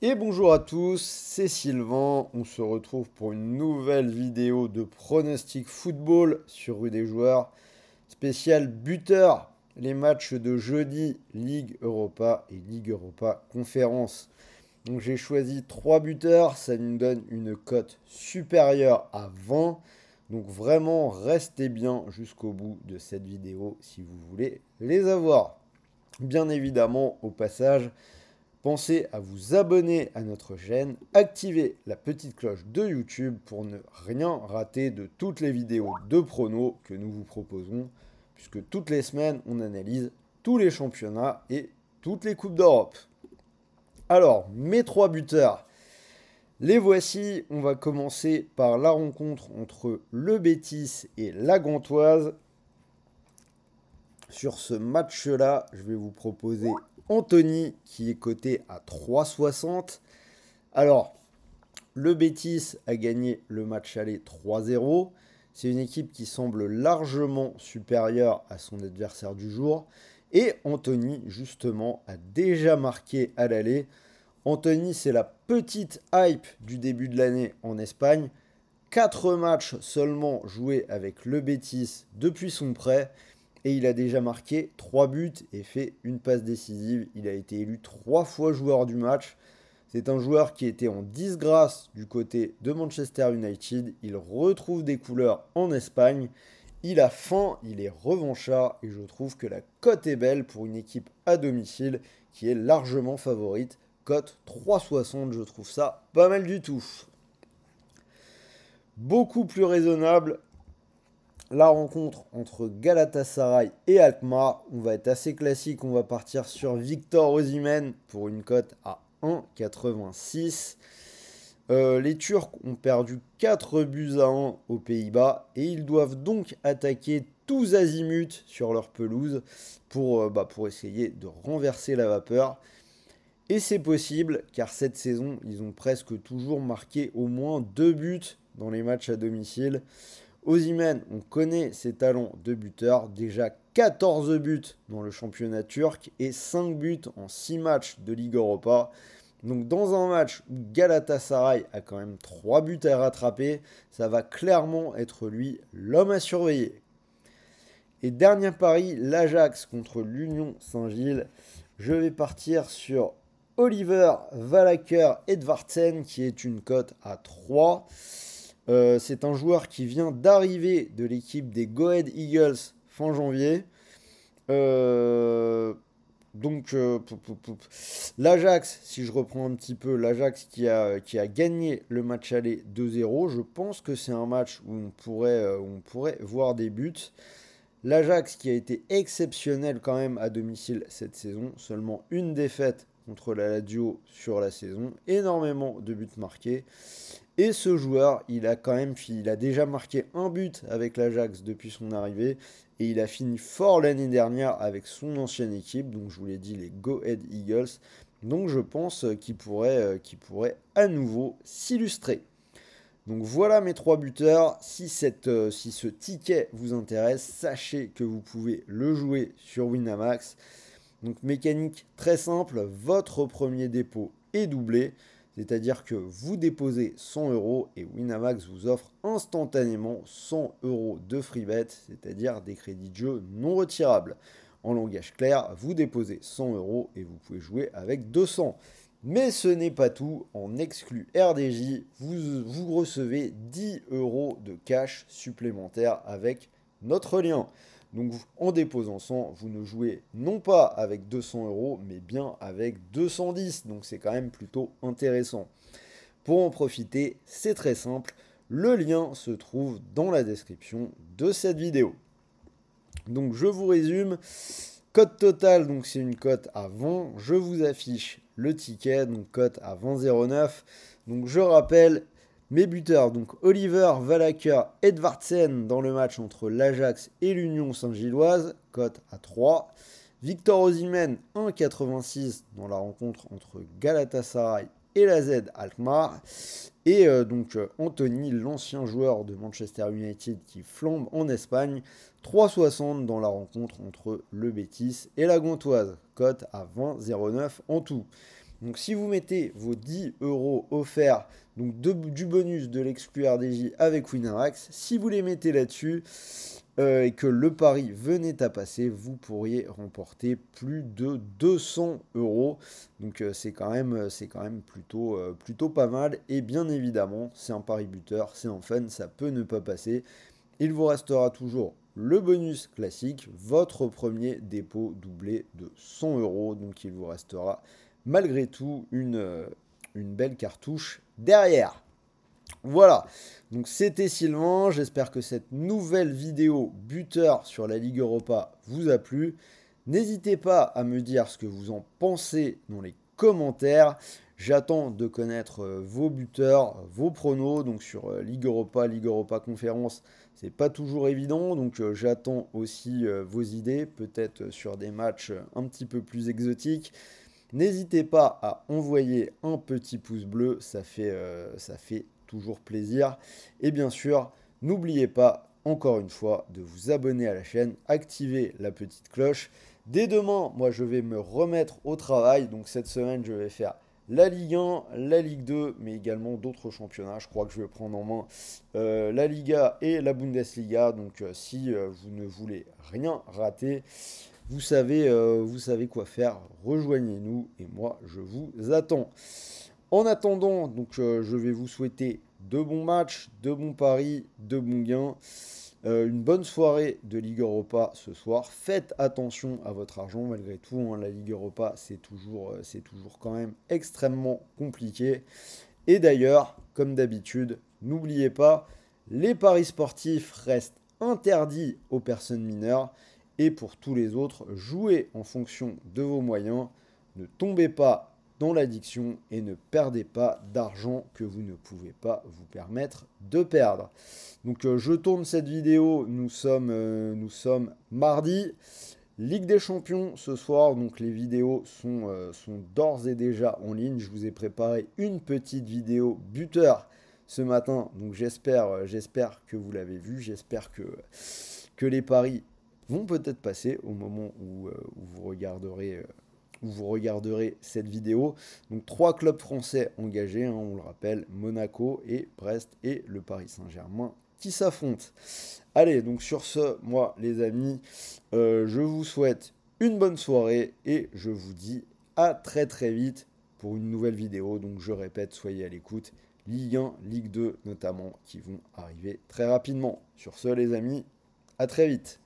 Et bonjour à tous, c'est Sylvain. On se retrouve pour une nouvelle vidéo de pronostic football sur Rue des Joueurs, spécial buteur. Les matchs de jeudi, Ligue Europa et Ligue Europa Conférence. Donc j'ai choisi 3 buteurs, ça nous donne une cote supérieure à 20. Donc vraiment, restez bien jusqu'au bout de cette vidéo si vous voulez les avoir. Bien évidemment, au passage, pensez à vous abonner à notre chaîne, activer la petite cloche de YouTube pour ne rien rater de toutes les vidéos de pronos que nous vous proposons, puisque toutes les semaines, on analyse tous les championnats et toutes les coupes d'Europe. Alors, mes 3 buteurs, les voici. On va commencer par la rencontre entre le Betis et la Gantoise. Sur ce match-là, je vais vous proposer Anthony qui est coté à 3,60. Alors, le Betis a gagné le match aller 3-0. C'est une équipe qui semble largement supérieure à son adversaire du jour. Et Anthony, justement, a déjà marqué à l'aller. Anthony, c'est la petite hype du début de l'année en Espagne. 4 matchs seulement joués avec le Betis depuis son prêt. Et il a déjà marqué 3 buts et fait une passe décisive. Il a été élu 3 fois joueur du match. C'est un joueur qui était en disgrâce du côté de Manchester United. Il retrouve des couleurs en Espagne. Il a faim, il est revanchard et je trouve que la cote est belle pour une équipe à domicile qui est largement favorite. Cote 3,60, je trouve ça pas mal du tout. Beaucoup plus raisonnable, la rencontre entre Galatasaray et Alkmaar. On va être assez classique, on va partir sur Victor Osimhen pour une cote à 1,86. Les Turcs ont perdu 4 buts à 1 aux Pays-Bas et ils doivent donc attaquer tous azimuts sur leur pelouse pour essayer de renverser la vapeur. Et c'est possible car cette saison, ils ont presque toujours marqué au moins 2 buts dans les matchs à domicile. Osimhen, on connaît ses talents de buteur, déjà 14 buts dans le championnat turc et 5 buts en 6 matchs de Ligue Europa. Donc dans un match où Galatasaray a quand même 3 buts à rattraper, ça va clairement être lui l'homme à surveiller. Et dernier pari, l'Ajax contre l'Union Saint-Gilles. Je vais partir sur Oliver Valaker Edvardsen qui est une cote à 3. C'est un joueur qui vient d'arriver de l'équipe des Go Ahead Eagles fin janvier. Euh, L'Ajax, si je reprends un petit peu, l'Ajax qui a gagné le match aller 2-0, je pense que c'est un match où on pourrait voir des buts. L'Ajax qui a été exceptionnel quand même à domicile cette saison, seulement une défaite contre la Lazio sur la saison, énormément de buts marqués. Et ce joueur, il a déjà marqué un but avec l'Ajax depuis son arrivée. Et il a fini fort l'année dernière avec son ancienne équipe. Donc je vous l'ai dit, les Go Ahead Eagles. Donc je pense qu'il pourrait à nouveau s'illustrer. Donc voilà mes 3 buteurs. Si ce ticket vous intéresse, sachez que vous pouvez le jouer sur Winamax. Donc mécanique très simple, votre premier dépôt est doublé. C'est-à-dire que vous déposez 100 euros et Winamax vous offre instantanément 100 euros de free bet, c'est-à-dire des crédits de jeu non retirables. En langage clair, vous déposez 100 euros et vous pouvez jouer avec 200. Mais ce n'est pas tout, en exclu RDJ, vous recevez 10 euros de cash supplémentaire avec notre lien. Donc en déposant 100, vous ne jouez non pas avec 200 euros, mais bien avec 210. Donc c'est quand même plutôt intéressant. Pour en profiter, c'est très simple. Le lien se trouve dans la description de cette vidéo. Donc je vous résume. Cote totale, donc c'est une cote à 20. Je vous affiche le ticket, donc cote à 20,09. Donc je rappelle mes buteurs, donc Oliver Valaker Edvardsen dans le match entre l'Ajax et l'Union Saint-Gilloise, cote à 3. Victor Osimhen 1,86 dans la rencontre entre Galatasaray et la Z Alkmaar. Et Anthony, l'ancien joueur de Manchester United qui flambe en Espagne, 3,60 dans la rencontre entre le Betis et la Gantoise, cote à 20,09 en tout. Donc si vous mettez vos 10 euros offerts, donc du bonus de l'exclu RDJ avec Winamax, si vous les mettez là-dessus et que le pari venait à passer, vous pourriez remporter plus de 200 euros. Donc c'est quand même plutôt pas mal. Et bien évidemment, c'est un pari buteur, c'est en fun, ça peut ne pas passer. Il vous restera toujours le bonus classique, votre premier dépôt doublé de 100 euros. Donc il vous restera malgré tout une belle cartouche derrière. Voilà, donc c'était Sylvain, j'espère que cette nouvelle vidéo buteur sur la Ligue Europa vous a plu. N'hésitez pas à me dire ce que vous en pensez dans les commentaires. J'attends de connaître vos buteurs, vos pronos, donc sur Ligue Europa Conférence, c'est pas toujours évident, donc j'attends aussi vos idées, peut-être sur des matchs un petit peu plus exotiques. N'hésitez pas à envoyer un petit pouce bleu, ça fait toujours plaisir. Et bien sûr, n'oubliez pas, encore une fois, de vous abonner à la chaîne, activer la petite cloche. Dès demain, moi, je vais me remettre au travail. Donc cette semaine, je vais faire la Ligue 1, la Ligue 2, mais également d'autres championnats. Je crois que je vais prendre en main la Liga et la Bundesliga. Donc si vous ne voulez rien rater, vous savez quoi faire, rejoignez-nous et moi je vous attends. En attendant, donc je vais vous souhaiter de bons matchs, de bons paris, de bons gains, une bonne soirée de Ligue Europa ce soir. Faites attention à votre argent malgré tout, hein, la Ligue Europa c'est toujours quand même extrêmement compliqué. Et d'ailleurs, comme d'habitude, n'oubliez pas, les paris sportifs restent interdits aux personnes mineures. Et pour tous les autres, jouez en fonction de vos moyens. Ne tombez pas dans l'addiction et ne perdez pas d'argent que vous ne pouvez pas vous permettre de perdre. Donc je tourne cette vidéo, nous sommes mardi. Ligue des Champions ce soir, donc les vidéos sont d'ores et déjà en ligne. Je vous ai préparé une petite vidéo buteur ce matin, donc j'espère que vous l'avez vu, j'espère que les paris vont peut-être passer au moment où vous regarderez cette vidéo. Donc 3 clubs français engagés, hein, on le rappelle, Monaco et Brest et le Paris Saint-Germain qui s'affrontent. Allez, donc sur ce, moi les amis, je vous souhaite une bonne soirée et je vous dis à très très vite pour une nouvelle vidéo. Donc je répète, soyez à l'écoute. Ligue 1, Ligue 2 notamment, qui vont arriver très rapidement. Sur ce les amis, à très vite.